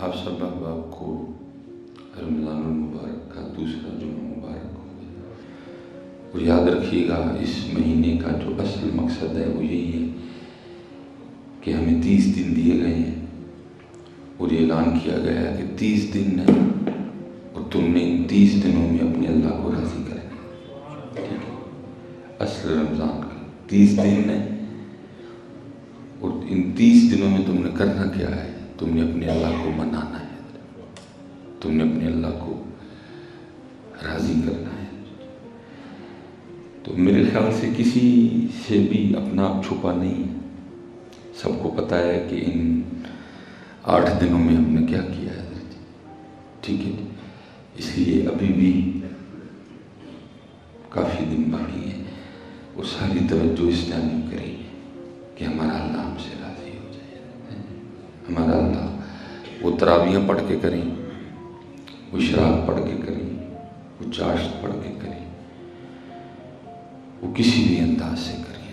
آپ سب احباب کو رمضان المبارک کا دوسرا جمعہ مبارک ہو گیا، اور یاد رکھیے گا اس مہینے کا جو اصل مقصد ہے وہ یہی ہے کہ ہمیں 30 دن دیے گئے ہیں، اور یہ اعلان کیا گیا ہے کہ 30 دن ہے اور تم نے ان 30 دنوں میں اپنے اللہ کو راضی کرنا ہے۔ ٹھیک ہے، اصل رمضان کا 30 دن ہے، اور ان 30 دنوں میں تم نے کرنا کیا ہے؟ تم نے اپنے اللہ کو منانا ہے، تم نے اپنے اللہ کو راضی کرنا ہے۔ تو میرے خیال سے کسی سے بھی اپنا آپ چھپا نہیں ہے، سب کو پتہ ہے کہ ان 8 دنوں میں ہم نے کیا کیا ہے۔ ٹھیک ہے، اس لیے ابھی بھی کافی دن باقی ہیں، وہ ساری توجہ اس جانب کریں کہ ہمارا اللہ ہم سے راضی ہو جائے، ہمارا اللہ وہ تراویحیں پڑھ کے کریں، وہ اشراق پڑھ کے کریں، وہ چاشت پڑھ کے کریں، وہ کسی بھی انداز سے کریں،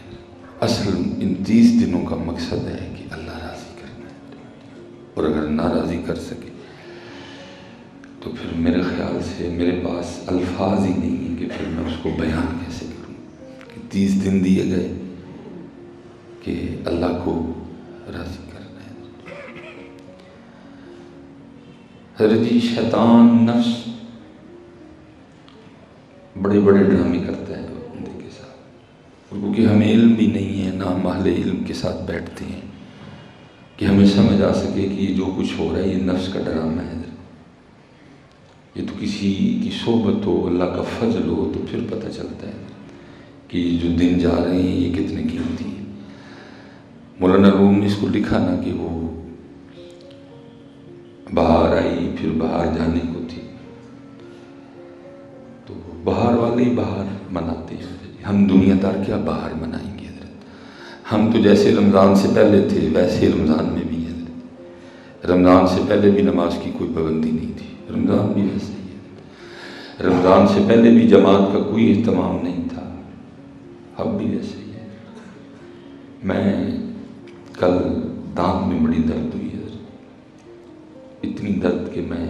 اصل ان 30 دنوں کا مقصد ہے کہ اللہ راضی کرنا ہے، اور اگر ناراضی کر سکے تو پھر میرے خیال سے میرے پاس الفاظ ہی نہیں ہیں کہ پھر میں اس کو بیان کیسے کروں کہ 30 دن دیے گئے کہ اللہ کو راضی کرنا ہے۔ حضرت جی شیطان نفس بڑے بڑے ڈرامے کرتا ہے بندے کے ساتھ، اور کیونکہ ہمیں علم بھی نہیں ہے، نہ ہم اہل علم کے ساتھ بیٹھتے ہیں کہ ہمیں سمجھ آ سکے کہ یہ جو کچھ ہو رہا ہے یہ نفس کا ڈرامہ ہے، یہ تو کسی کی صحبت ہو، اللہ کا فضل ہو تو پھر پتہ چلتا ہے کہ جو دن جا رہے ہیں یہ کتنے قیمتی ہیں۔ مولانا روم نے اس کو لکھا نا کہ وہ بہار آئی پھر بہار جانے کو تھی، تو بہار والے ہی بہار مناتے ہیں، ہم دنیا دار کیا بہار منائیں گے حضرت؟ ہم تو جیسے رمضان سے پہلے تھے ویسے رمضان میں بھی ہیں حضرت۔ رمضان سے پہلے بھی نماز کی کوئی پابندی نہیں تھی، رمضان بھی ویسے ہی ہے۔ رمضان سے پہلے بھی جماعت کا کوئی اہتمام نہیں تھا، اب بھی ویسے ہی ہے۔ میں کل دانت میں بڑی درد ہوئی ہے، اتنی درد کہ میں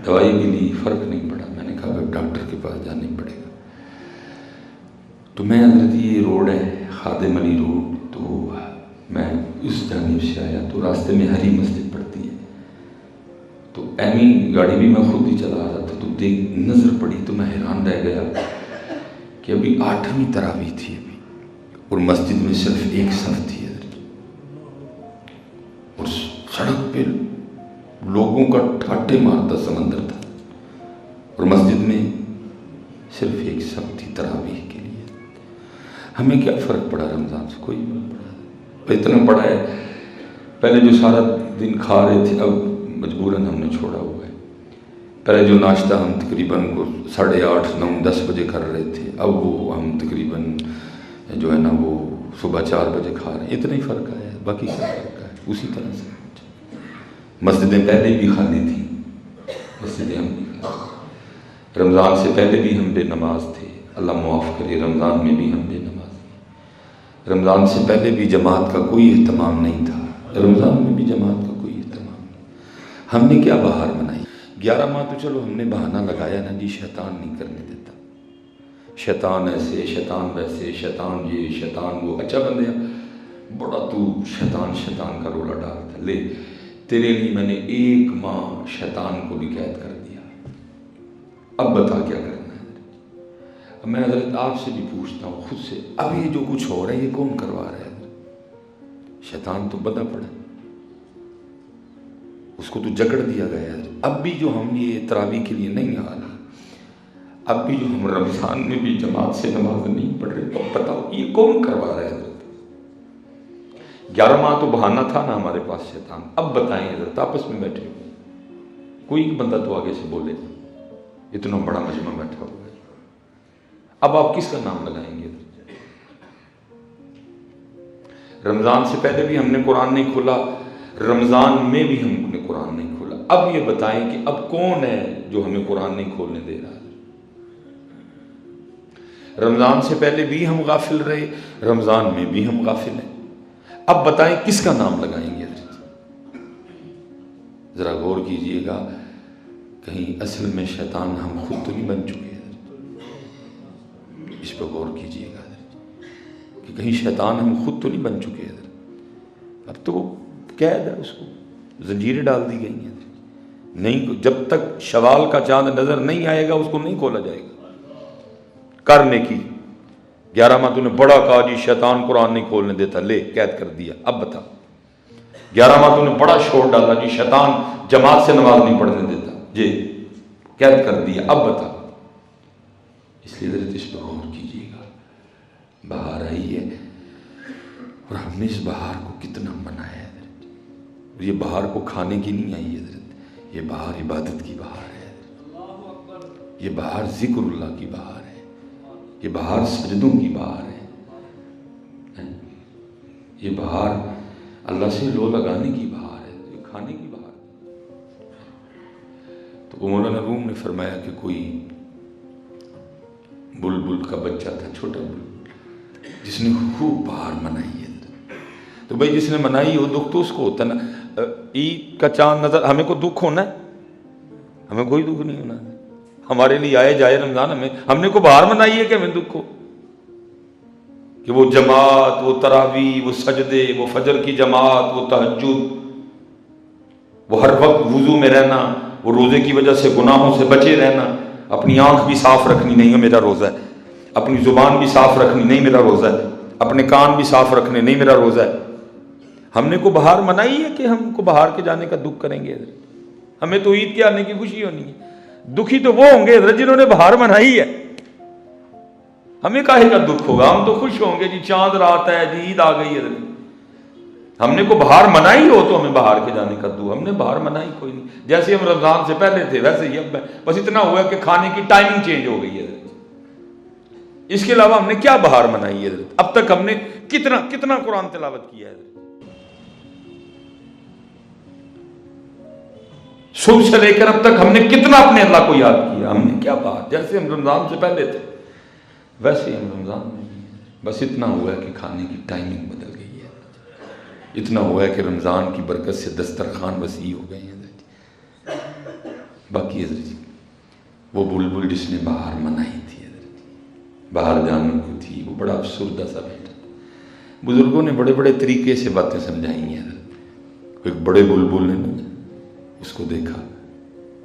دوائی بھی لی، فرق نہیں پڑا۔ میں نے کہا اب ڈاکٹر کے پاس جانا ہی پڑے گا، تو میں حضرت یہ روڈ ہے خادم علی روڈ، تو میں اس جانب سے آیا تو راستے میں ہری مسجد پڑتی ہے، تو ایمی گاڑی بھی میں خود ہی چلا رہا تھا، تو دیکھ نظر پڑی تو میں حیران رہ گیا کہ ابھی 8ویں تراویح تھی ابھی، اور مسجد میں صرف ایک صف تھی حضرت، اور سڑک پہ لوگوں کا ٹھاٹے مارتا سمندر تھا، اور مسجد میں صرف ایک صف تھی تراویح کے لیے۔ ہمیں کیا فرق پڑا رمضان سے؟ کوئی نہیں پڑا، اتنا پڑا ہے پہلے جو سارا دن کھا رہے تھے اب مجبوراً ہم نے چھوڑا ہوا ہے۔ پہلے جو ناشتہ ہم تقریباً 8:30 9 10 بجے کر رہے تھے، اب وہ ہم تقریباً جو ہے نا وہ صبح 4 بجے کھا رہے ہیں، اتنا ہی فرق آیا ہے، باقی کیا فرق ہے؟ اسی طرح سے مسجدیں پہلے بھی خالی تھیں، مسجدیں ہم بھی خالی، رمضان سے پہلے بھی ہم بے نماز تھے، اللہ معاف کرے رمضان میں بھی ہم بے نماز تھے، رمضان سے پہلے بھی جماعت کا کوئی اہتمام نہیں تھا، رمضان میں بھی جماعت کا کوئی اہتمام نہیں۔ ہم نے کیا بہار منائی؟ 11 ماہ تو چلو ہم نے بہانہ لگایا نا جی شیطان نہیں کرنے دیتا، شیطان ایسے شیطان ویسے شیطان یہ شیطان وہ، اچھا بندیا بڑا تو شیطان کا رولا ڈالتا، لے تیرے لیے میں نے 1 ماہ شیطان کو بھی قید کر دیا، اب بتا کیا کرنا ہے؟ اب میں حضرت آپ سے بھی پوچھتا ہوں خود سے، اب یہ جو کچھ ہو رہا ہے یہ کون کروا رہا ہے؟ شیطان تو بدا پڑا، اس کو تو جکڑ دیا گیا ہے۔ اب بھی جو ہم یہ تراویح کے لیے نہیں آ رہے، اب بھی جو ہم رمضان میں بھی جماعت سے نماز نہیں پڑھ رہے، تو بتاؤ یہ کون کروا رہا ہے حضرت؟ 11 ماہ تو بہانہ تھا نا ہمارے پاس شیطان، اب بتائیں حضرت آپس میں بیٹھے ہو، کوئی بندہ تو آگے سے بولے، اتنا بڑا مجمع بیٹھا ہوا ہے، اب آپ کس کا نام لگائیں گے؟ رمضان سے پہلے بھی ہم نے قرآن نہیں کھولا، رمضان میں بھی ہم نے قرآن نہیں کھولا، اب یہ بتائیں کہ اب کون ہے جو ہمیں قرآن نہیں کھولنے دے رہا ہے؟ رمضان سے پہلے بھی ہم غافل رہے، رمضان میں بھی ہم غافل ہیں، اب بتائیں کس کا نام لگائیں گے؟ ذرا غور کیجئے گا، کہیں اصل میں شیطان ہم خود تو نہیں بن چکے؟ اس پہ غور کیجئے گا کہ کہیں شیطان ہم خود تو نہیں بن چکے؟ اب تو قید ہے، اس کو زنجیریں ڈال دی گئی ہیں، نہیں، جب تک شوال کا چاند نظر نہیں آئے گا اس کو نہیں کھولا جائے گا۔ کرنے کی 11 ماہ تو نے بڑا کہا جی شیطان قرآن نہیں کھولنے دیتا، لے قید کر دیا، اب بتا 11 ماہ تو نے بڑا شور ڈالا جی شیطان جماعت سے نماز نہیں پڑھنے دیتا، جی قید کر دیا، اب بتا۔ اس لیے ذرا اس پہ غور کیجیے گا، بہار آئی ہے اور ہم نے اس بہار کو کتنا منایا ہے۔ یہ بہار کو کھانے کی نہیں آئی ہے، یہ بہار عبادت کی بہار ہے، یہ بہار ذکر اللہ کی بہار ہے، یہ بہار سجدوں کی بہار ہے، یہ بہار اللہ سے لو لگانے کی بہار ہے، یہ کھانے کی بہار ہے۔ تو مولانا روم نے فرمایا کہ کوئی بلبل کا بچہ تھا، چھوٹا بلبل، جس نے خوب بہار منائی ہے۔ تو بھائی جس نے منائی وہ دکھ تو اس کو ہوتا نا، عید کا چاند نظر، ہمیں کو دکھ ہونا ہے؟ ہمیں کوئی دکھ نہیں ہونا ہے، ہمارے لیے آئے جائے رمضان، ہم نے کو بہار منائی ہے کہ ہمیں دکھ ہو؟ کہ وہ جماعت، وہ تراویح، وہ سجدے، وہ فجر کی جماعت، وہ تہجد، وہ ہر وقت وضو میں رہنا، وہ روزے کی وجہ سے گناہوں سے بچے رہنا، اپنی آنکھ بھی صاف رکھنی، نہیں میرا روزہ ہے، اپنی زبان بھی صاف رکھنی، نہیں میرا روزہ ہے، اپنے کان بھی صاف رکھنے، نہیں میرا روزہ ہے۔ ہم نے کو بہار منائی ہے کہ ہم کو بہار کے جانے کا دکھ کریں گے؟ ہمیں تو عید کے آنے کی خوشی ہونی ہے، دکھی تو وہ ہوں گے جنہوں نے بہار منائی ہے، ہمیں کاہے کا دکھ ہوگا؟ ہم تو خوش ہوں گے جی چاند رات ہے جی، عید آ گئی ہے۔ ہم نے کو بہار منائی ہو تو ہمیں بہار کے جانے کا دو، ہم نے بہار منائی کوئی نہیں، جیسے ہم رمضان سے پہلے تھے ویسے ہی اب ہے، بس اتنا ہوا کہ کھانے کی ٹائمنگ چینج ہو گئی ہے، اس کے علاوہ ہم نے کیا بہار منائی ہے؟ اب تک ہم نے کتنا قرآن تلاوت کیا ہے؟ صبح سے لے کر اب تک ہم نے کتنا اپنے اللہ کو یاد کیا؟ ہم نے کیا بات، جیسے ہم رمضان سے پہلے تھے ویسے ہی ہم رمضان میں بھی ہیں، بس اتنا ہوا ہے کہ کھانے کی ٹائمنگ بدل گئی ہے، اتنا ہوا ہے کہ رمضان کی برکت سے دسترخوان وسیع ہو گئے ہیں۔ باقی حضرت جی وہ بلبل جس نے بہار منائی تھی، باہر جانے کو تھی، وہ بڑا افسردہ سا بیٹھا تھا۔ بزرگوں نے بڑے بڑے طریقے سے باتیں سمجھائی ہیں۔ ایک بڑے بلبل نے اس کو دیکھا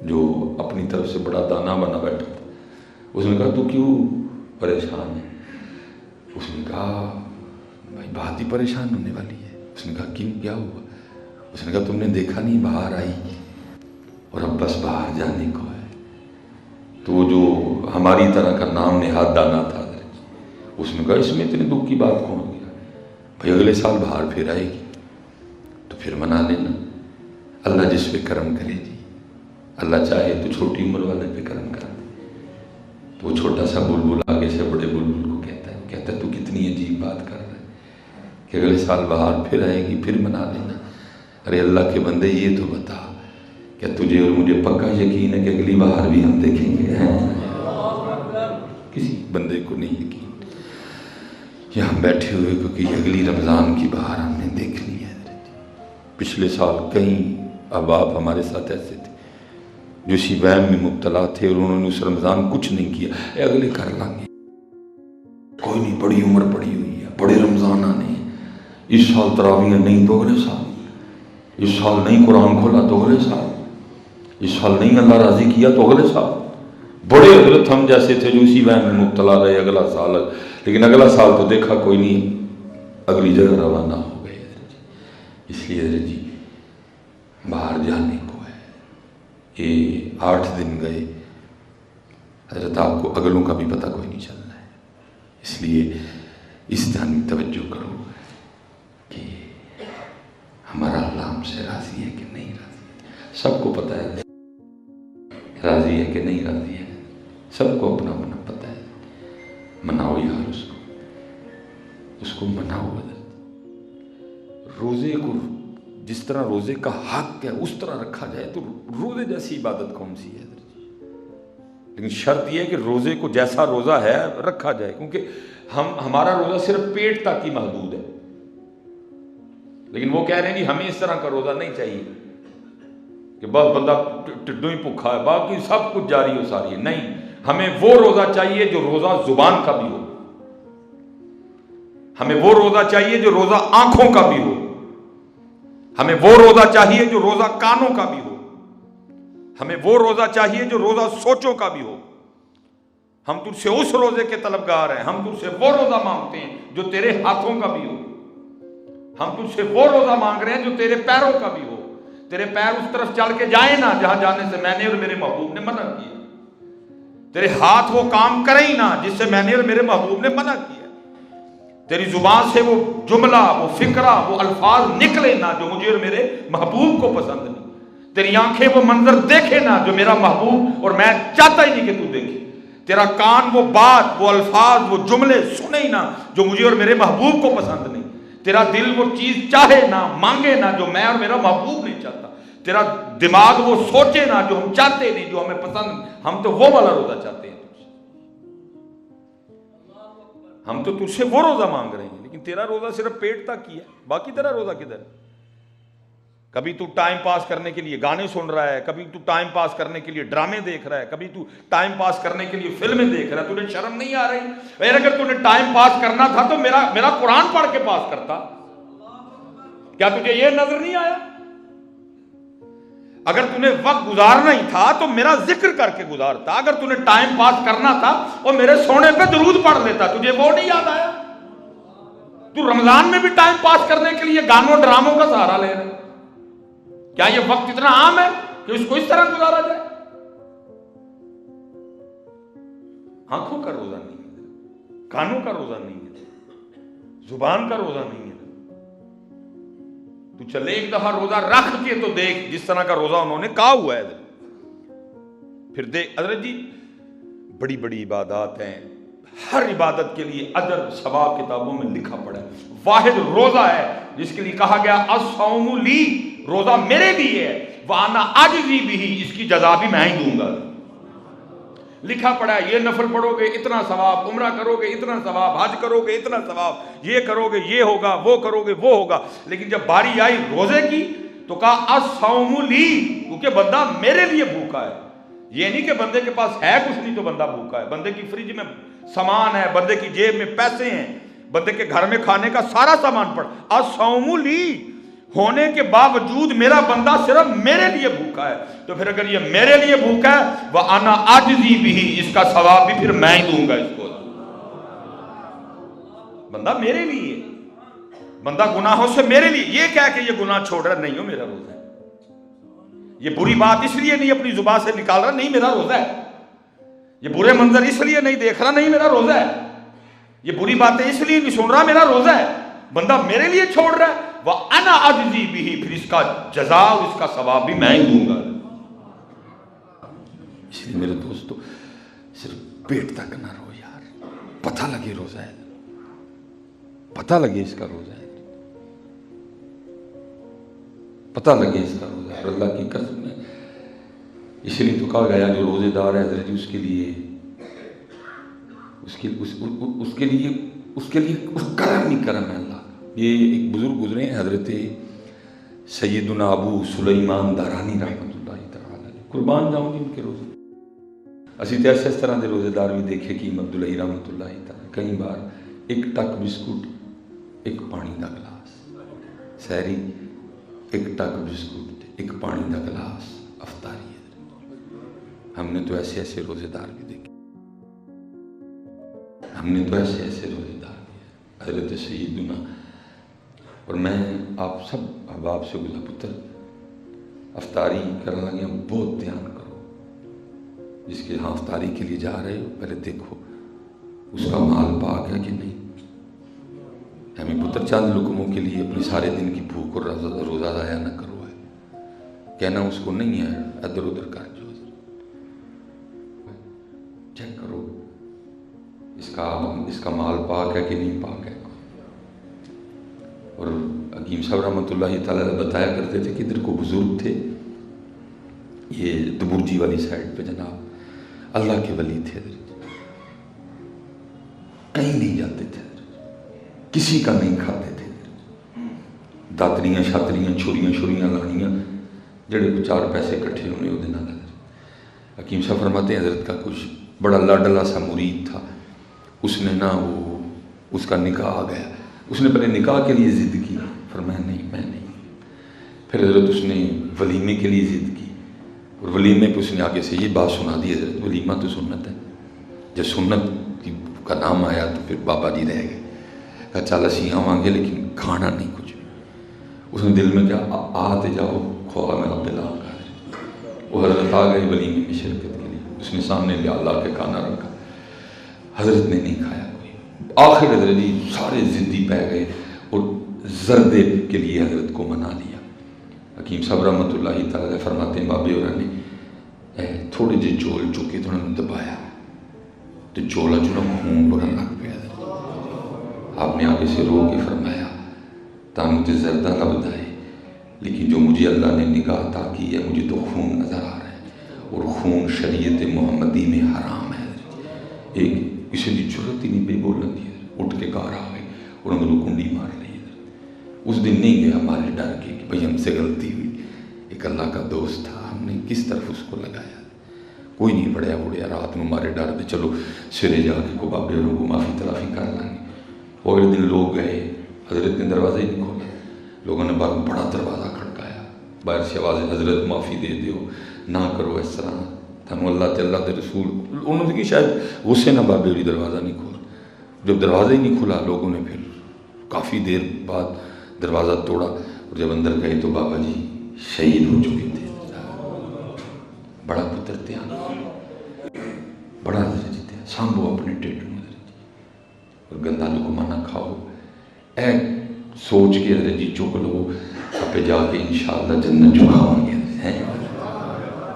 جو اپنی طرف سے بڑا دانا بنا بیٹھا تھا، اس نے کہا تو کیوں پریشان ہے؟ اس نے کہا بھائی بات ہی پریشان ہونے والی ہے۔ اس نے کہا کیوں، کیا ہوا؟ اس نے کہا تم نے دیکھا نہیں بہار آئی اور اب بس باہر جانے کو ہے۔ تو وہ جو ہماری طرح کا نام نہاد دانا تھا، اس نے کہا اس میں اتنے دکھ کی بات کون ہو گیا بھائی، اگلے سال باہر پھر آئے گی تو پھر منا لینا، اللہ جس پہ کرم کرے جی، اللہ چاہے تو چھوٹی عمر والے پہ کرم کرا دے۔ تو وہ چھوٹا سا بلبل آگے سے بڑے بلبل کو کہتا ہے تو کتنی عجیب بات کر رہا ہے کہ اگلے سال باہر پھر آئے گی پھر منا لینا۔ ارے اللہ کے بندے یہ تو بتا، کیا تجھے اور مجھے پکا یقین ہے کہ اگلی بہار بھی ہم دیکھیں گے؟ کسی بندے کو نہیں یقین، یہاں بیٹھے ہوئے کیونکہ اگلی رمضان کی بہار ہم نے دیکھنی ہے۔ پچھلے سال کئی احباب ہمارے ساتھ ایسے تھے جو اسی وہم میں مبتلا تھے اور انہوں نے اس رمضان کچھ نہیں کیا، اگلے کر لیں گے، کوئی نہیں، بڑی عمر پڑی ہوئی ہے، بڑے رمضان آنے ہیں، اس سال تراویح نہیں تو اگلے سال، اس سال نہیں قرآن کھولا تو اگلے سال، اس سال نہیں اللہ راضی کیا تو اگلے سال۔ بڑے حضرت ہم جیسے تھے جو اسی وہم میں مبتلا رہے اگلا سال، لیکن اگلا سال تو دیکھا کوئی نہیں، اگلی جگہ روانہ ہو گئے۔ اس لیے حضرت جی باہر جانے کو ہے، یہ 8 دن گئے حضرت، آپ کو اگلوں کا بھی پتہ کوئی نہیں چلنا ہے، اس لیے اس دھیان میں توجہ کرو کہ ہمارا اللہ ہم سے راضی ہے کہ نہیں راضی ہے۔ سب کو پتہ ہے راضی ہے کہ نہیں راضی ہے، سب کو اپنا اپنا پتہ ہے۔ مناؤ یار اس کو مناؤ۔ روزے کو جس طرح روزے کا حق ہے اس طرح رکھا جائے تو روزے جیسی عبادت کون سی ہے؟ لیکن شرط یہ ہے کہ روزے کو جیسا روزہ ہے رکھا جائے، کیونکہ ہمارا روزہ صرف پیٹ تک ہی محدود ہے، لیکن وہ کہہ رہے ہیں کہ ہمیں اس طرح کا روزہ نہیں چاہیے، کہ بس بندہ ٹڈوں ہی بھوکھا ہے باقی سب کچھ جاری و ساری ہے. نہیں، ہمیں وہ روزہ چاہیے جو روزہ زبان کا بھی ہو، ہمیں وہ روزہ چاہیے جو روزہ آنکھوں کا بھی ہو، ہمیں وہ روزہ چاہیے جو روزہ کانوں کا بھی ہو، ہمیں وہ روزہ چاہیے جو روزہ سوچوں کا بھی ہو. ہم تجھ سے اس روزے کے طلبگار ہیں، ہم تجھ سے وہ روزہ مانگتے ہیں جو تیرے ہاتھوں کا بھی ہو، ہم تجھ سے وہ روزہ مانگ رہے ہیں جو تیرے پیروں کا بھی ہو. تیرے پیر اس طرف چل کے جائیں نہ جہاں جانے سے میں نے اور میرے محبوب نے منع کیا، تیرے ہاتھ وہ کام کریں ہی نہ جس سے میں نے اور میرے محبوب نے منع کیا، تیری زبان سے وہ جملہ، وہ فکرہ، وہ الفاظ نکلے نہ جو مجھے اور میرے محبوب کو پسند نہیں، تیری آنکھیں وہ منظر دیکھے نہ جو میرا محبوب اور میں چاہتا ہی نہیں کہ تو دیکھے، تیرا کان وہ بات، وہ الفاظ، وہ جملے سنے ہی نہ جو مجھے اور میرے محبوب کو پسند نہیں، تیرا دل وہ چیز چاہے نہ، مانگے نہ جو میں اور میرا محبوب نہیں چاہتا، تیرا دماغ وہ سوچے نہ جو ہم چاہتے نہیں، جو ہمیں پسند. ہم تو وہ والا روزہ چاہتے ہیں، ہم تو تجھ سے وہ روزہ مانگ رہے ہیں، لیکن تیرا روزہ صرف پیٹ تک ہی ہے، باقی تیرا روزہ کدھر ہے؟ کبھی تو ٹائم پاس کرنے کے لیے گانے سن رہا ہے، کبھی تو ٹائم پاس کرنے کے لیے ڈرامے دیکھ رہا ہے، کبھی تو ٹائم پاس کرنے کے لیے فلمیں دیکھ رہا ہے. تجھے شرم نہیں آ رہی؟ اگر تجھے ٹائم پاس کرنا تھا تو میرا قرآن پڑھ کے پاس کرتا. کیا تجھے یہ نظر نہیں آیا؟ اگر تُنے وقت گزارنا ہی تھا تو میرا ذکر کر کے گزارتا. اگر تُنے ٹائم پاس کرنا تھا اور میرے سونے پہ درود پڑھ لیتا. تجھے وہ نہیں یاد آیا؟ تو رمضان میں بھی ٹائم پاس کرنے کے لیے گانوں ڈراموں کا سہارا لے رہے. کیا یہ وقت اتنا عام ہے کہ اس کو اس طرح گزارا جائے؟ آنکھوں کا روزہ نہیں ہے، کانوں کا روزہ نہیں ہے، زبان کا روزہ نہیں ہے. تو چلے ایک دفعہ روزہ رکھ کے تو دیکھ جس طرح کا روزہ انہوں نے کہا ہوا ہے. پھر دیکھ حضرت جی، بڑی بڑی عبادات ہیں، ہر عبادت کے لیے اجر ثواب کتابوں میں لکھا پڑا ہے. واحد روزہ ہے جس کے لیے کہا گیا الصوم لی، روزہ میرے لیے ہے، وانا اجزی بھی، اس کی جزا بھی میں ہی دوں گا. لکھا پڑا ہے یہ نفل پڑھو گے اتنا ثواب، عمرہ کرو گے اتنا ثواب، حج کرو گے اتنا ثواب، یہ کرو گے یہ ہوگا، وہ کرو گے وہ ہوگا. لیکن جب باری آئی روزے کی تو کہا الصوم لی، کیونکہ بندہ میرے لیے بھوکا ہے. یہ نہیں کہ بندے کے پاس ہے کچھ نہیں تو بندہ بھوکا ہے. بندے کی فریج میں سامان ہے، بندے کی جیب میں پیسے ہیں، بندے کے گھر میں کھانے کا سارا سامان پڑ. الصوم لی ہونے کے باوجود میرا بندہ صرف میرے لیے بھوکا ہے. تو پھر اگر یہ میرے لیے بھوکا ہے وَأَنَا أَجْزِي بِهِ، اس کا ثواب بھی پھر میں ہی دوں گا اس کو. بندہ میرے لیے، بندہ گناہوں سے میرے لیے. یہ کہہ کہ یہ گناہ چھوڑ رہا نہیں ہو میرا روزہ ہے، یہ بری بات اس لیے نہیں اپنی زبان سے نکال رہا نہیں میرا روزہ ہے، یہ برے منظر اس لیے نہیں دیکھ رہا نہیں میرا روزہ ہے، یہ بری باتیں اس لیے نہیں سن رہا میرا روزہ ہے. بندہ میرے لیے چھوڑ رہا ہے وَأَنَا أَجْزِي بِهِ، پھر اس کا جزا اور اس کا ثواب بھی میں ہی دوں گا. اس لیے میرے دوستو صرف پیٹ تک نہ رو یار، پتہ لگے روزہ ہے، پتہ لگے اس کا روزہ ہے، پتہ لگے اس کا روزہ ہے. اور اللہ کی قسم ہے اس لیے تو کہا گیا جو روزے دار ہے حضرت اس کے لیے کرم نہیں کرم ہے اللہ. یہ ایک بزرگ گزرے ہیں حضرت سیدنا ابو سلیمان دارانی رحمۃ اللہ تعالی، قربان جاؤں گی ان کے روزے. اسی طرح سے اس طرح کے روزے دار بھی دیکھے کہ عبداللہ رحمۃ اللہ تعالی کئی بار ایک ٹک بسکٹ، ایک پانی کا گلاس، سحری ایک ٹک بسکٹ، ایک پانی کا گلاس، افطاری. ہم نے تو ایسے ایسے روزے دار بھی دیکھے، ہم نے تو ایسے ایسے روزے دار بھی. حضرت سیدنا اور میں آپ سب احباب سے گزا پتر افطاری کرنے لگے بہت دھیان کرو. جس کے ہاں افطاری کے لیے جا رہے ہو پہلے دیکھو اس کا مال پاک ہے کہ نہیں. ہمیں پتر چند لقموں کے لیے اپنے سارے دن کی بھوک اور روزہ ضائع نہ کرو ہے، کہنا اس کو نہیں ہے ادھر ادھر کر جو چیک کرو اس کا مال پاک ہے کہ نہیں پاک ہے. اور حکیم صاحب رحمۃ اللہ تعالیٰ بتایا کرتے تھے کہ ادھر کو بزرگ تھے یہ دبرجی والی سائڈ پہ جناب اللہ کے ولی تھے، کہیں نہیں جاتے تھے، کسی کا نہیں کھاتے تھے، داتریاں شاتریاں چھریاں لانیاں جڑے کو 4 پیسے کٹھے ہونے وہ دن حکیم صاحب فرماتے ہیں حضرت کا کچھ بڑا لاڈلا سا مرید تھا، اس نے نا وہ اس کا نکاح آ گیا، اس نے پہلے نکاح کے لیے ضد کی، فرمایا نہیں میں نہیں، پھر حضرت اس نے ولیمے کے لیے ضد کی، اور ولیمے پہ اس نے آگے سے یہ بات سنا دی، حضرت ولیمہ تو سنت ہے، جب سنت کا نام آیا تو پھر بابا جی رہ گئے، کہا چل اسی آواں گے لیکن کھانا نہیں کچھ بھی۔ اس نے دل میں کیا آتے جاؤ خواہ میں عبداللہ کا، وہ حضرت آ گئے ولیمے میں شرکت کے لیے، اس نے سامنے لیا اللہ کے کھانا رکھا، حضرت نے نہیں کھایا کوئی، آخر حضرت جی سارے ضدی پہ گئے اور زردے کے لیے حضرت کو منا لیا۔ حکیم صاحب رحمۃ اللہ تعالیٰ فرماتے ہیں بابے اور نے تھوڑے جے چول چکے تو انہوں نے دبایا تو چولا خون بڑا لگ پیا، آپ نے آگے سے رو کے فرمایا تانوں تے زردہ لبدا ہے لیکن جو مجھے اللہ نے نگاہ عطا کی ہے مجھے تو خون نظر آ رہا ہے، اور خون شریعت محمدی میں حرام ہے۔ ایک کسی کی ضرورت ہی نہیں پہ بولن دی، اٹھ کے گھر آ گئے، انہوں نے کنڈی مار لی۔ اس دن نہیں گیا ہمارے ڈر کے کہ بھئی ہم سے غلطی ہوئی، ایک اللہ کا دوست تھا، ہم نے کس طرف اس کو لگایا، کوئی نہیں پڑیا اڑیا رات میں ہمارے ڈر دے چلو سرے جا کے کو بابے اور کو معافی تلافی کر لیں گے۔ اور اگلے دن لوگ گئے، حضرت نے دروازہ ہی نہیں کھولا، لوگوں نے بڑا دروازہ کھڑکایا، باہر سے آواز حضرت معافی دے دیو، نہ کرو اس طرح، تمہیں اللہ تے اللہ دے رسول، انہوں نے کہ شاید غصے نہ بابے اور دروازہ نہیں کھولا۔ جب دروازہ ہی نہیں کھلا لوگوں نے پھر کافی دیر بعد دروازہ توڑا، اور جب اندر گئے تو بابا جی شہید ہو چکے تھے۔ بڑا پتر دھیان، بڑا حضرت ہے، سانبھو اپنے ٹیڈ میں اور گندا لقمہ نہ کھاؤ، اے سوچ کے حضرت جی چک لو اپنے جا کے انشاءاللہ جنت چکاؤں گے۔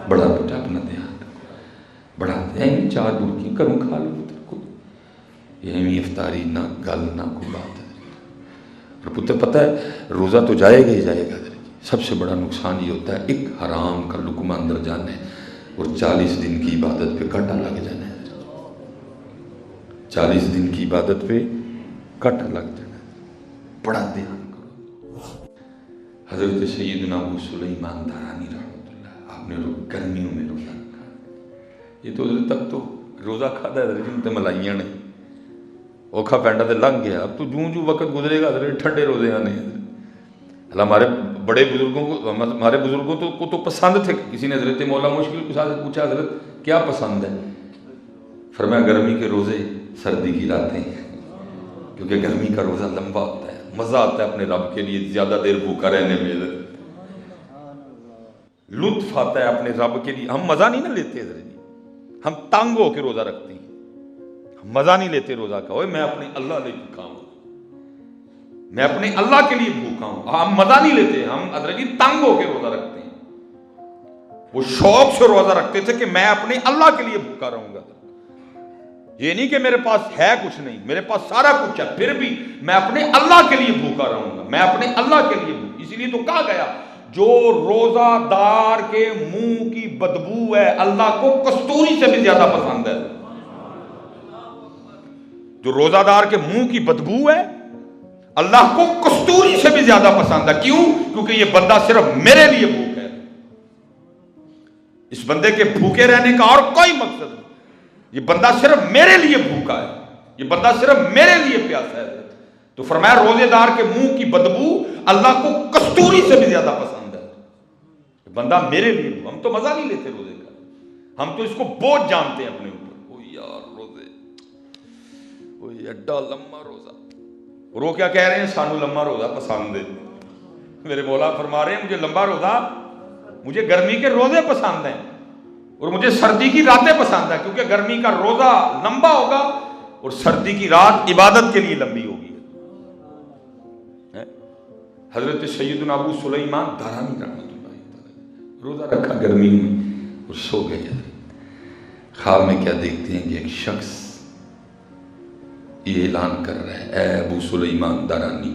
بڑا بیٹا اپنا دھیان رکھو، بڑا این 4 برکیاں کروں کھا لو پتر کو، یہ افطاری نہ گل نہ کوئی بات ہے۔ اور پتر پتہ ہے روزہ تو جائے گا ہی جائے گا، سب سے بڑا نقصان یہ ہوتا ہے ایک حرام کا لقمہ اندر جانا ہے اور 40 دن کی عبادت پہ کٹا لگ جانا ہے، 40 دن کی عبادت پہ کٹا لگ جانا ہے، بڑا دھیان کرو۔ حضرت سیدنا ابو سلیمان دارانی رحمۃ اللہ، آپ نے گرمیوں میں روزہ رکھا، یہ تو حضرت تک تو روزہ کھاتا ہے حضرت تے ملائیاں نے اوکھا پینڈا تے لنگ گیا، اب تو جوں وقت گزرے گا حضرت ٹھنڈے روزے آنے ہیں۔ ہمارے بڑے بزرگوں کو، ہمارے بزرگوں کو تو پسند تھے، کسی نے حضرت مولا مشکل کے ساتھ پوچھا حضرت کیا پسند ہے، فرمایا گرمی کے روزے سردی کی راتیں، کیونکہ گرمی کا روزہ لمبا ہوتا ہے، مزہ آتا ہے اپنے رب کے لیے زیادہ دیر بھوکا رہنے میں، لطف آتا ہے اپنے رب کے لیے، ہم مزہ نہیں نہ لیتے حضرت جی، ہم تنگ ہو کے روزہ رکھتے ہیں، ہم مزہ نہیں لیتے روزہ کا، اوے میں اپنے اللہ لے بھوکا ہوں، میں اپنے اللہ کے لیے بھوکا ہوں، ہم مزہ نہیں لیتے، ہم حضرت جی تنگ ہو کے روزہ رکھتے ہیں، وہ شوق سے روزہ رکھتے تھے کہ میں اپنے اللہ کے لیے بھوکا رہوں گا، یہ نہیں کہ میرے پاس ہے کچھ نہیں، میرے پاس سارا کچھ ہے پھر بھی میں اپنے اللہ کے لیے بھوکا رہوں گا، میں اپنے اللہ کے لیے بھوکا، اسی لیے تو کہا گیا جو روزہ دار کے منہ کی بدبو ہے اللہ کو کستوری سے بھی زیادہ پسند ہے، جو روزہ دار کے منہ کی بدبو ہے اللہ کو کستوری سے بھی زیادہ پسند ہے، کیوں؟ کیونکہ یہ بندہ صرف میرے لیے بھوک ہے، اس بندے کے بھوکے رہنے کا اور کوئی مقصد نہیں، یہ بندہ صرف میرے لیے بھوکا ہے، یہ بندہ صرف میرے لیے پیاسا ہے، تو فرمایا روزے دار کے منہ کی بدبو اللہ کو کستوری سے بھی زیادہ پسند ہے، یہ بندہ میرے لیے، ہم تو مزہ نہیں لیتے روزے کا، ہم تو اس کو بوجھ جانتے ہیں اپنے اوپر، او یار روزے، او یہ ایڈا لمبا روزہ، اور وہ کیا کہہ رہے ہیں سانو لمبا روزہ پسند ہے، میرے مولا فرما رہے ہیں مجھے لمبا روزہ، مجھے گرمی کے روزے پسند ہیں اور مجھے سردی کی راتیں پسند ہیں، کیونکہ گرمی کا روزہ لمبا ہوگا اور سردی کی رات عبادت کے لیے لمبی ہوگی۔ حضرت سیدنا ابو سلیمان دارانی رحمۃ اللہ تعالی روزہ رکھا گرمی میں اور سو گئے، خواب میں کیا دیکھتے ہیں کہ ایک شخص یہ اعلان کر رہا ہے اے ابو سلیمان دارانی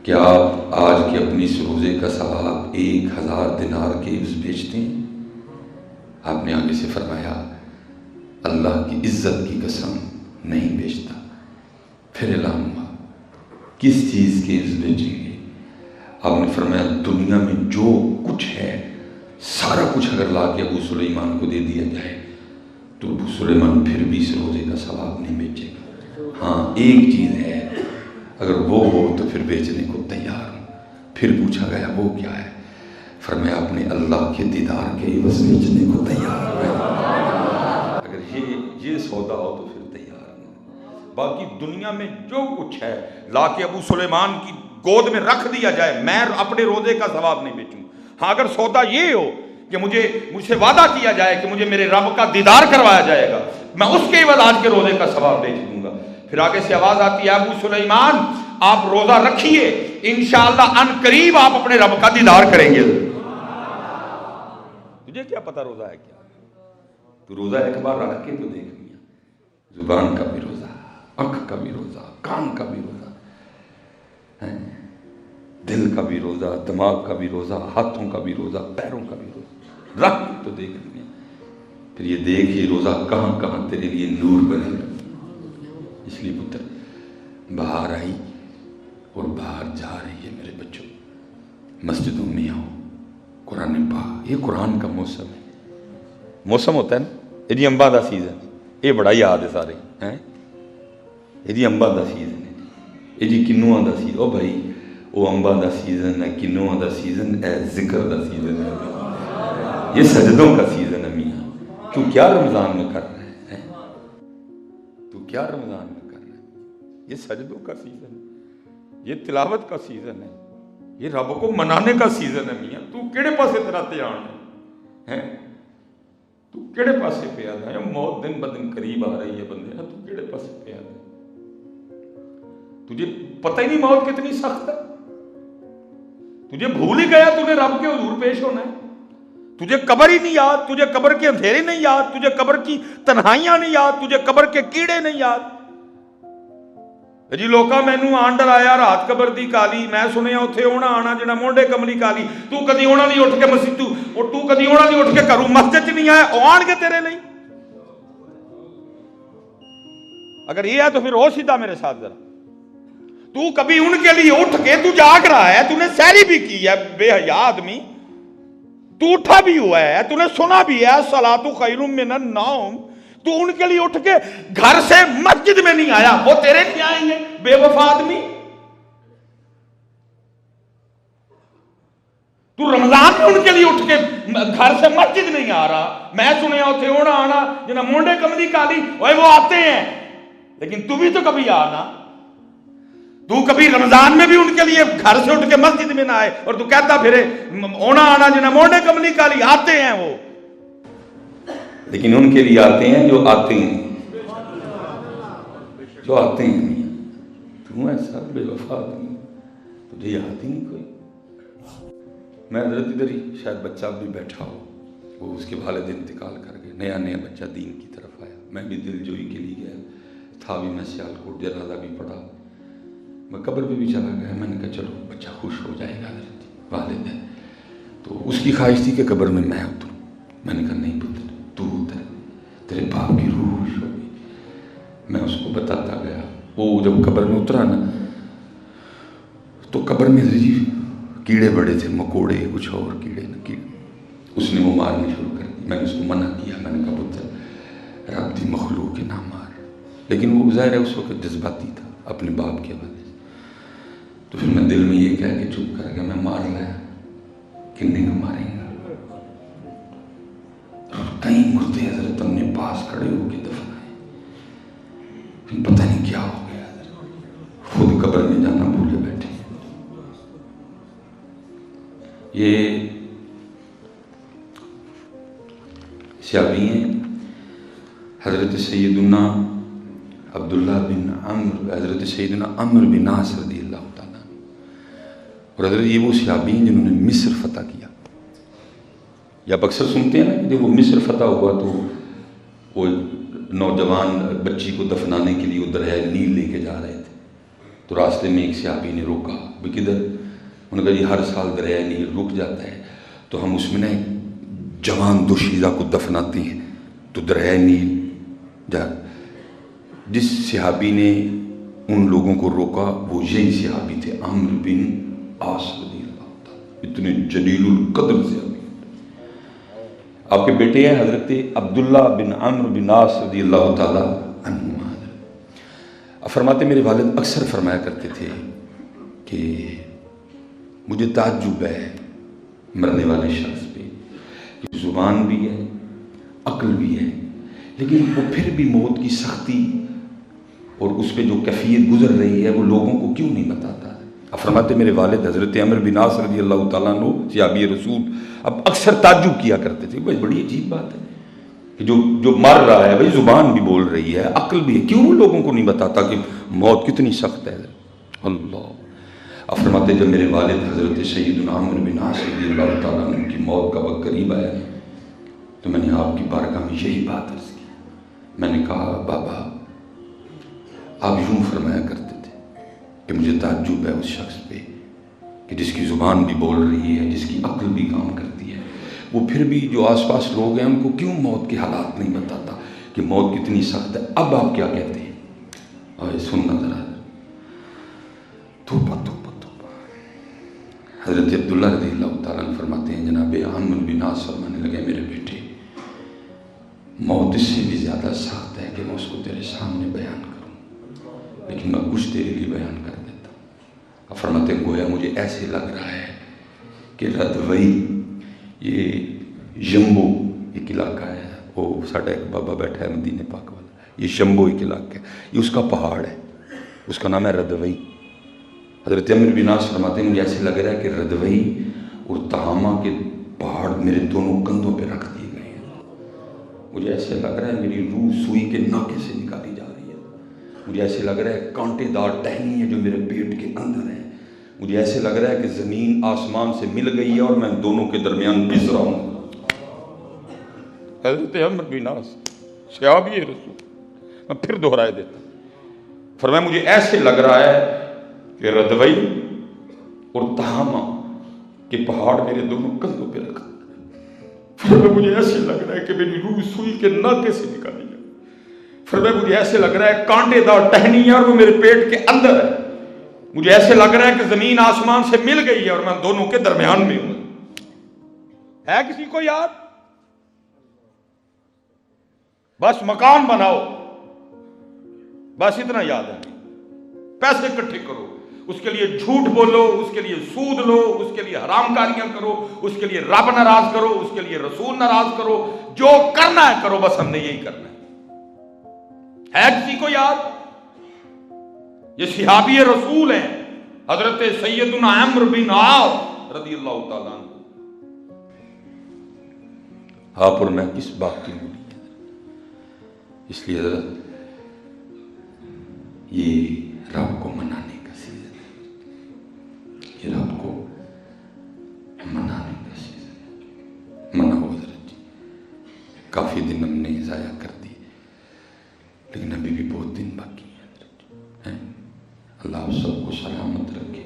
کہ آپ آج کے اپنی اس روزے کا ثواب 1000 دینار کے عوض بیچتے ہیں؟ آپ نے آگے سے فرمایا اللہ کی عزت کی قسم نہیں بیچتا۔ پھر اعلان ہوا کس چیز کے عوض بیچیں گے؟ آپ نے فرمایا دنیا میں جو کچھ ہے سارا کچھ اگر لا کے ابو سلیمان کو دے دیا جائے تو ابو سلیمان پھر بھی اس روزے کا ثواب نہیں بیچے گا. ہاں ایک چیز ہے، اگر وہ ہو تو پھر بیچنے کو تیار ہوں. پھر پوچھا گیا وہ کیا ہے؟ فرمایا اپنے اللہ کے دیدار کے عوض بیچنے کو تیار ہے. اگر یہ سودا ہو تو پھر تیار نہیں. باقی دنیا میں جو کچھ ہے لا کے ابو سلیمان کی گود میں رکھ دیا جائے، میں اپنے روزے کا ثواب نہیں بیچوں. ہاں اگر سودا یہ ہو کہ مجھ سے وعدہ کیا جائے کہ مجھے میرے رب کا دیدار کروایا جائے گا، میں اس کے عوض آج کے روزے کا ثواب بیچ دوں گا. پھر آگے سے آواز آتی ہے ابو سلیمان آپ روزہ رکھیے، انشاءاللہ ان قریب آپ اپنے رب کا دیدار کریں گے. تجھے کیا پتا روزہ ہے کیا؟ تو روزہ ایک بار رکھ کے تو دیکھ لیا. زبان کا بھی روزہ، آنکھ کا بھی روزہ، کان کا بھی روزہ، دل کا بھی روزہ، دماغ کا بھی روزہ، ہاتھوں کا بھی روزہ، پیروں کا بھی روزہ رکھ تو دیکھ لیا. پھر یہ دیکھ یہ روزہ کہاں کہاں تیرے لیے نور بنے گا. اس لیے پتر باہر آئی اور باہر جا رہی ہے میرے بچوں، مسجدوں میں آؤ، قرآن پاک. یہ قرآن کا موسم ہے. موسم ہوتا ہے نا، یہ جی امبا دا سیزن، یہ بڑا یاد ہے سارے ہیں. یہ جی امبا دا سیزن ہے، یہ جی کنواں دا سیزن. او بھائی وہ امبا دا سیزن ہے، کنواں دا سیزن ہے، ذکر دا سیزن ہے. یہ سجدوں کا سیزن ہے میاں. تو کیا رمضان میں کر رہے ہیں؟ تو کیا رمضان میں کر رہے ہیں؟ یہ سجدوں کا سیزن ہے، یہ تلاوت کا سیزن ہے، یہ رب کو منانے کا سیزن ہے میاں. تو کیڑے پاسے تیرا دھیان ہے؟ تو کیڑے پاسے پہ آتا ہے؟ موت دن بدن قریب آ رہی ہے بندے، تو کیڑے پاسے پہ آتا ہے؟ تجھے پتہ ہی نہیں موت کتنی سخت ہے. تجھے بھول ہی گیا تو نے رب کے حضور پیش ہونا ہے. تجھے قبر ہی نہیں یاد، تجھے قبر کے اندھیرے نہیں یاد، تجھے قبر کی تنہائیاں نہیں یاد، تجھے قبر کے کیڑے نہیں یاد. جی لوکا مینوں آنڈر آیا رات قبر دی کالی، میں سنیا اتھے ہونا آنا جنا مونڈے کملی کالی. تو کدی ہونا نہیں اٹھ کے مسجد تو کدی ہونا نہیں اٹھ کے گھروں مسجد چ نہیں آیا، او آن کے تیرے لیے. اگر یہ ہے تو پھر ہو سیدھا میرے ساتھ ذرا. تو کبھی ان کے لیے اٹھ کے تو جاگ رہا ہے، تو نے سحری بھی کی ہے بے حیا آدمی، تو اٹھا بھی ہوا ہے، تو نے سنا بھی ہے الصلاۃ خیر من النوم. تو ان کے لیے اٹھ کے گھر سے مسجد میں نہیں آیا، وہ تیرے لیے آئیں گے بے وفا آدمی. تو رمضان میں ان کے لیے اٹھ کے گھر سے مسجد نہیں آ رہا. میں سنیا اتنے ہونا آنا جنا مونڈے کملی کالی، وہ آتے ہیں لیکن تو بھی تو کبھی آنا. تو کبھی رمضان میں بھی ان کے لیے گھر سے اٹھ کے مسجد میں نہ آئے، اور تو کہتا پھرے اونا آنا جنہیں مونڈے کملی کالی. آتے ہیں وہ، لیکن ان کے لیے آتے ہیں جو آتے ہیں، جو آتے ہیں. تو ایسا بے وفا آدمی، تجھے یاد ہی نہیں کوئی. میں حضرت ادھر ہی شاید بچہ بھی بیٹھا ہو، وہ اس کے والد انتقال کر گئے، نیا بچہ دین کی طرف آیا. میں بھی دل جوئی کے لیے گیا تھا، بھی میں سیالکوٹ جنازہ بھی پڑھا، میں قبر پہ بھی چلا گیا. میں نے کہا چلو بچہ خوش ہو جائے گا، والد ہے. تو اس کی خواہش تھی کہ قبر میں میں اتروں. میں نے کہا نہیں پتر تو اتر، تیرے باپ کی روح خوش ہوگی. میں اس کو بتاتا گیا. وہ جب قبر میں اترا نا تو قبر میں کیڑے بڑے تھے، مکوڑے کچھ اور کیڑے نہ کیڑے. اس نے وہ مارنے شروع کر دی. میں نے اس کو منع کیا، میں نے کہا پتر رب دی مخلوق کے نہ مار. لیکن وہ ظاہر ہے اس وقت جذباتی تھا اپنے باپ کے حوالے سے. تو پھر میں دل میں یہ کہہ کے چپ کر گیا میں مار لایا. کنے کو ماریں گا؟ کئی مردے حضرت ہم نے پاس کھڑے ہو کے دفنائے. پھر پتہ نہیں کیا ہو گیا، خود قبر میں جانا بھولے بیٹھے. یہ صحابی ہیں حضرت سیدنا عبداللہ بن عمر، حضرت سیدنا عمر بن عاص رضی اللہ تعالیٰ. اور حضرت یہ وہ صحابی ہیں جنہوں نے مصر فتح کیا. یا آپ اکثر سنتے ہیں نا کہ جب وہ مصر فتح ہوا تو وہ نوجوان بچی کو دفنانے کے لیے وہ دریائے نیل لے کے جا رہے تھے. تو راستے میں ایک صحابی نے روکا، بھی کدھر؟ انہوں نے کہا یہ ہر سال دریائے نیل رک جاتا ہے تو ہم اس میں نا جوان دوشیزہ کو دفناتے ہیں. تو دریائے نیل جا. جس صحابی نے ان لوگوں کو روکا وہ یہی صحابی تھے عمرو بن عاص رضی اللہ. اتنے جلیل القدر سے ابھی آپ کے بیٹے ہیں حضرت عبداللہ بن عمرو بن عاص رضی اللہ تعالیٰ عنہما. فرماتے میرے والد اکثر فرمایا کرتے تھے کہ مجھے تعجب ہے مرنے والے شخص پہ کہ زبان بھی ہے عقل بھی ہے لیکن وہ پھر بھی موت کی سختی اور اس پہ جو کیفیت گزر رہی ہے وہ لوگوں کو کیوں نہیں بتاتا. اب فرماتے میرے والد حضرت عمرو بن عاص رضی اللہ تعالیٰ عنہ صحابی رسول اب اکثر تعجب کیا کرتے تھے. بڑی عجیب بات ہے کہ جو مر رہا ہے بھائی زبان بھی بول رہی ہے عقل بھی ہے کیوں وہ لوگوں کو نہیں بتاتا کہ موت کتنی سخت ہے. اللہ. اب فرماتے جب میرے والد حضرت سیدنا عمرو بن عاص رضی اللہ تعالیٰ عنہ کی موت کا وقت قریب آیا تو میں نے آپ کی بارگاہ میں یہی بات عرض کی. میں نے کہا بابا آپ یوں فرمایا کرتے تھے کہ مجھے تعجب ہے اس شخص پہ کہ جس کی زبان بھی بول رہی ہے جس کی عقل بھی کام کرتی ہے وہ پھر بھی جو آس پاس لوگ ہیں ان کو کیوں موت کے حالات نہیں بتاتا کہ موت کتنی سخت ہے. اب آپ کیا کہتے ہیں اور سننا ذرا. توبہ توبہ توبہ. حضرت عبداللہ رضی اللہ تعالیٰ عنہ فرماتے ہیں جناب عمرو بن عاص فرمانے لگے میرے بیٹے موت اس سے بھی زیادہ سخت ہے کہ میں اس کو تیرے سامنے بیان کروں لیکن میں کچھ تیرے لیے بیان کر دیتا ہوں. اب فرماتے ہیں گویا مجھے ایسے لگ رہا ہے کہ ردوئی یہ جمبو ایک علاقہ ہے وہ ساڈا ایک بابا بیٹھا ہے مدینے پاک والا یہ شمبو ایک علاقہ ہے یہ اس کا پہاڑ ہے اس کا نام ہے ردوئی. حضرت عمرو بن عاص فرماتے ہیں مجھے ایسے لگ رہا ہے کہ ردوئی اور تہامہ کے پہاڑ میرے دونوں کندھوں پہ رکھ دیے گئے ہیں. مجھے ایسے لگ رہا ہے میری روح سوئی کے ناکے سے نکالی جا رہی ہے. مجھے ایسے لگ رہا ہے کانٹے دار ٹہنی ہے جو میرے پیٹ کے اندر ہے. مجھے ایسے لگ رہا ہے کہ زمین آسمان سے مل گئی ہے اور میں دونوں کے درمیان پس رہا ہوں. حضرت عمرو بن عاص صحابی رسول میں پھر دہرائے دیتا ہوں. فرمایا مجھے ایسے لگ رہا ہے کہ ردوئی اور تہامہ کے پہاڑ میرے دونوں کندھوں پہ رکھا. فرمایا مجھے ایسے لگ رہا ہے کہ میری روح سوئی کے ناکے سے نکالی جائے. فرمایا مجھے ایسے لگ رہا ہے کانٹے دار ٹہنی ہے اور وہ میرے پیٹ کے اندر ہے. مجھے ایسے لگ رہا ہے کہ زمین آسمان سے مل گئی ہے اور میں دونوں کے درمیان میں ہوں. ہے کسی کو یاد؟ بس مکان بناؤ بس اتنا یاد ہے. پیسے اکٹھے کرو اس کے لیے جھوٹ بولو اس کے لیے سود لو اس کے لیے حرام کاریاں کرو اس کے لیے رب ناراض کرو اس کے لیے رسول ناراض کرو جو کرنا ہے کرو بس ہم نے یہی کرنا ہے کسی کو یاد؟ یہ صحابی رسول ہیں حضرت سیدنا عمرو بن عاص رضی اللہ تعالیٰ عنہ. آپ اور میں کس بات کی مولی ہے اس لیے حضرت یہ رب کو منانے کا سیزن ہے. یہ رب کو منانے کا سیزن ہے. مناؤ حضرت جی. کافی دن ہم نے ضائع کر دی لیکن ابھی بھی بہت دن باقی ہیں حضرت جی. اللہ آپ سب کو سلامت رکھے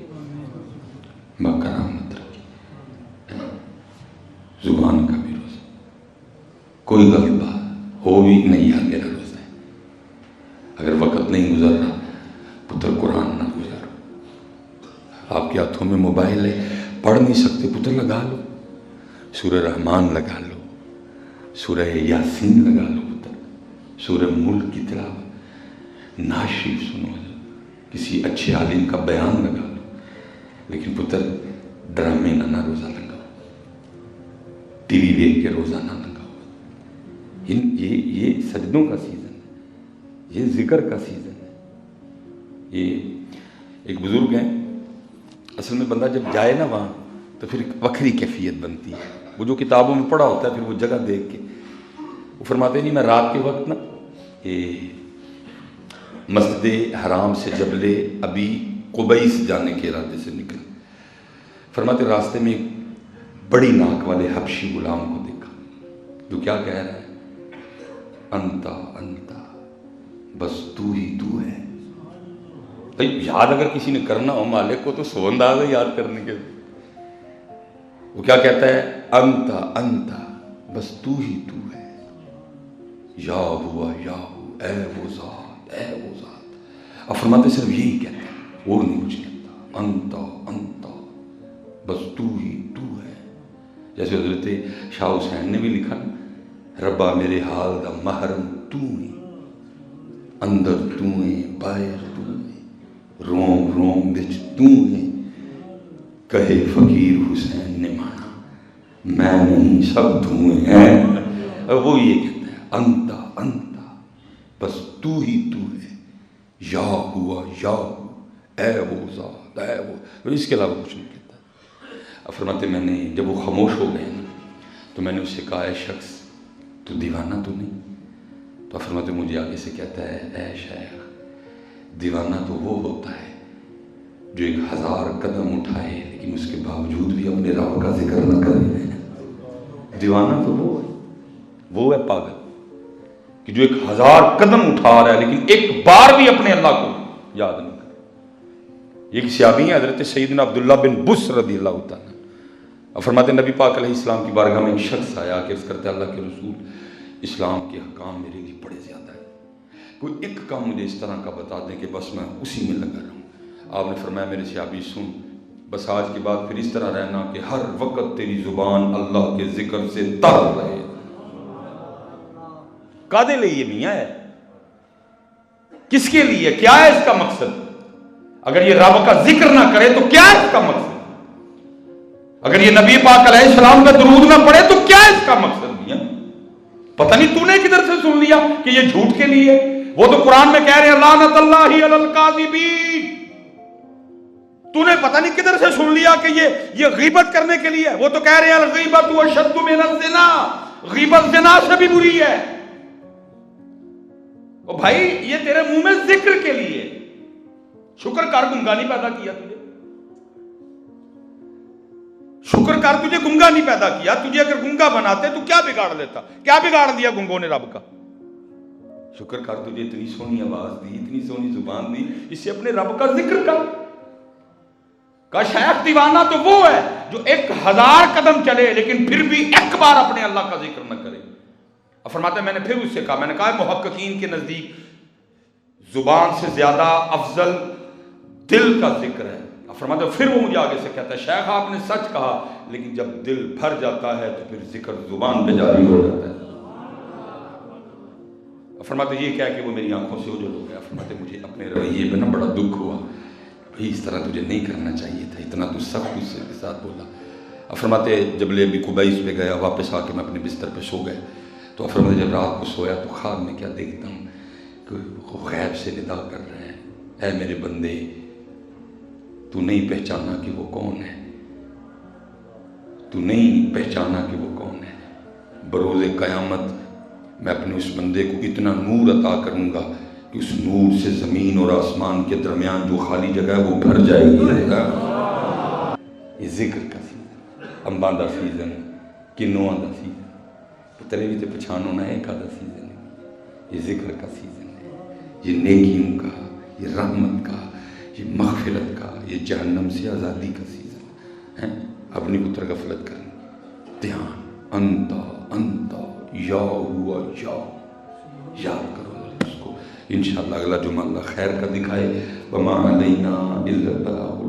بکرامت رکھے. زبان کا بھی روزہ کوئی غلط بات ہو بھی نہیں یار میرا روزہ ہے. اگر وقت نہیں گزر رہا پتر قرآن نہ گزارو. آپ کے ہاتھوں میں موبائل ہے پڑھ نہیں سکتے پتر لگا لو سورہ رحمان لگا لو سورہ یاسین لگا لو پتر سورہ ملک کی تلاوت نعت شریف سنو کسی اچھے عالم کا بیان لگا لو. لیکن پتر ڈرامے نہ روزہ لگاؤ ٹی وی دیکھ کے روزہ نہ لگاؤ. یہ سجدوں کا سیزن ہے یہ ذکر کا سیزن ہے. یہ ایک بزرگ ہیں اصل میں بندہ جب جائے نا وہاں تو پھر ایک وکری کیفیت بنتی ہے. وہ جو کتابوں میں پڑھا ہوتا ہے پھر وہ جگہ دیکھ کے وہ فرماتے نہیں میں رات کے وقت نا یہ مسجد حرام سے جبل ابی قبیس جانے کے ارادے سے نکلا. فرماتے راستے میں ایک بڑی ناک والے حبشی غلام کو دیکھا جو کیا کہہ رہا ہے انتا انتا بس تو ہی تو ہے. بھائی یاد اگر کسی نے کرنا ہو مالک کو تو سو انداز ہے یاد کرنے کے. وہ کیا کہتا ہے انتا انتا بس تو ہی تو ہے یا ہوا یا ہو اے وہ ذات اے وہ ذات. اب فرماتے صرف یہی کہتا ہے اور نہیں کچھ کہتا انتا انتا بس تو ہی جیسے حضرت شاہ حسین نے بھی لکھا نا، ربا میرے حال دا محرم تو ہے، اندر تو ہے باہر تو ہے، روم روم وچ تو ہے، کہے فقیر حسین نے مانا میں نہیں سب تو ہیں۔ وہ یہ کہتا ہے انتا انتا، بس تو ہی تو ہے، یا ہوا یا ہوا، اے وہ ذات اے وہ، اس کے علاوہ کچھ نہیں کہتا۔ اب فرماتے میں نے جب وہ خاموش ہو گئے نا تو میں نے اس سے کہا اے شخص تو دیوانہ تو نہیں؟ تو فرماتے مجھے آگے سے کہتا ہے اے شیخ دیوانہ تو وہ ہوتا ہے جو 1000 قدم اٹھائے لیکن اس کے باوجود بھی اپنے رب کا ذکر نہ کرے۔ دیوانہ تو وہ ہے پاگل کہ جو 1000 قدم اٹھا رہا ہے لیکن ایک بار بھی اپنے اللہ کو یاد نہیں کرے۔ ایک صحابی ہیں حضرت سیدنا عبداللہ بن بس رضی اللہ تعالیٰ، اور فرماتے نبی پاک علیہ السلام کی بارگاہ میں ایک شخص آیا کہ عرض کرتے اللہ کے رسول اسلام کے حکام میرے لیے بڑے زیادہ ہیں، کوئی ایک کام مجھے اس طرح کا بتا دیں کہ بس میں اسی میں لگا رہوں۔ آپ نے فرمایا میرے صحابی سن، بس آج کے بعد پھر اس طرح رہنا کہ ہر وقت تیری زبان اللہ کے ذکر سے تر رہے۔ کادے لئے یہ میاں ہے، کس کے لیے، کیا ہے اس کا مقصد؟ اگر یہ رب کا ذکر نہ کرے تو کیا ہے اس کا مقصد؟ اگر یہ نبی پاک علیہ السلام کا درود نہ پڑھے تو کیا ہے اس کا مقصد؟ میاں پتہ نہیں تو نے کدھر سے سن لیا کہ یہ جھوٹ کے لیے؟ وہ تو قرآن میں کہہ رہے ہیں لعنت اللہ علی الکاذبین، تو نے پتہ نہیں کدھر سے سن لیا کہ یہ غیبت کرنے کے لیے؟ وہ تو کہہ رہے ہیں الغیبت اشد من الزنا، غیبت زنا سے بھی بری ہے۔ او بھائی یہ تیرے منہ میں ذکر کے لیے، شکر کر گنگا نہیں پیدا کیا تجھے، شکر کر تجھے گنگا نہیں پیدا کیا، تجھے اگر گنگا بناتے تو کیا بگاڑ لیتا؟ کیا بگاڑ دیا گنگوں نے رب کا؟ شکر کر تجھے اتنی سونی آواز دی، اتنی سونی زبان دی، اس سے اپنے رب کا ذکر کر۔ کہا شیخ دیوانہ تو وہ ہے جو 1000 قدم چلے لیکن پھر بھی ایک بار اپنے اللہ کا ذکر نہ کرے۔ اب فرماتا ہے میں نے پھر اس سے کہا، میں نے کہا محققین کے نزدیک زبان سے زیادہ افضل دل کا ذکر ہے۔ اب فرماتا ہے پھر وہ مجھے آگے سے کہتا ہے شیخ آپ نے سچ کہا لیکن جب دل بھر جاتا ہے تو پھر ذکر زبان پہ جاری ہو جاتا ہے۔ اب فرماتا ہے یہ کہہ کہ وہ میری آنکھوں سے اوجھل ہو گیا۔ فرماتا ہے مجھے اپنے رویے پہ نا بڑا دکھ ہوا، بھئی اس طرح تجھے نہیں کرنا چاہیے تھا، اتنا تو سخت غصے کے ساتھ بولا۔ اب فرماتے جبل ابی قبیس پہ گیا، واپس آ کے میں اپنے بستر پہ سو گئے تو فرماتے جب رات کو سویا تو خواب میں کیا دیکھتا ہوں کہ وہ غیب سے ندا کر رہے ہیں اے میرے بندے تو نہیں پہچانا کہ وہ کون ہے، تو نہیں پہچانا کہ وہ کون ہے، بروز قیامت میں اپنے اس بندے کو اتنا نور عطا کروں گا کہ اس نور سے زمین اور آسمان کے درمیان جو خالی جگہ ہے وہ بھر جائے گی۔ یہ ذکر کا سیزن، امباں دا سیزن، کنواں دا سیزن، پترے بھی تے پچھانو نہ ایک آدھا سیزن ہے، یہ ذکر کا سیزن ہے، یہ نیکیوں کا، یہ رحمت کا، یہ مغفرت کا، یہ جہنم سے آزادی کا سیزن ہے۔ اپنی پتر غفلت کریں، دھیان انتا انتا یا ہوا یا یاد کرو اس کو، انشاءاللہ اگلا جمعہ اللہ خیر کا دکھائے۔ وما علینا الا البلاغ